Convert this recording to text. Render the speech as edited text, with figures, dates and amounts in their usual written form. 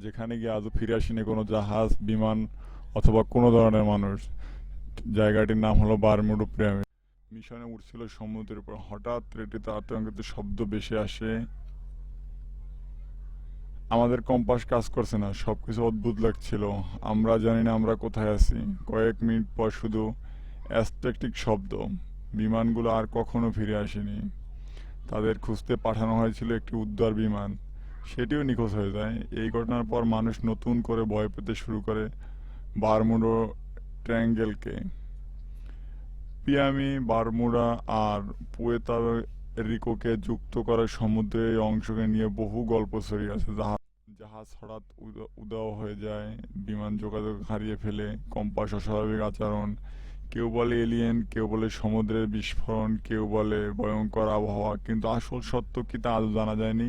যেখানে গিয়ে আজও ফিরে আসেনি কোনো জাহাজ, বিমান অথবা কোনো ধরনের মানুষ। জায়গাটির নাম হলো বারমুডা পিরামিড। মিশনে উঠছিল সমুদ্রের উপর, হঠাৎ রেডিওতে আতঙ্কিত শব্দ ভেসে আসে। আমাদের কম্পাস কাজ করছে না, সবকিছু অদ্ভুত লাগছিল। আমরা জানি না আমরা কোথায় আছি। কয়েক মিনিট পর শুধু অ্যাস্ট্যাটিক শব্দ। বিমানগুলো আর কখনো ফিরে আসেনি। তাদের খুঁজতে পাঠানো হয়েছিল একটি উদ্ধার বিমান, সেটিও নিখোঁজ হয়ে যায়। এই ঘটনার পর মানুষ নতুন করে ভয় পেতে শুরু করে বারমুডা ট্রায়াঙ্গেলকে। পিয়ামি, বারমুডা আর পুয়ের্তো রিকোকে যুক্ত করে সমুদ্রের এই অংশকে নিয়ে বহু গল্প ছড়িয়ে আছে। জাহাজ হঠাৎ উধাও হয়ে যায়, বিমান যোগাযোগ হারিয়ে ফেলে, কম্পাস অস্বাভাবিক আচরণ। কেউ বলে এলিয়েন, কেউ বলে সমুদ্রের বিস্ফোরণ, কেউ বলে ভয়ঙ্কর আবহাওয়া, কিন্তু আসল সত্য কি তা আজও জানা যায়নি।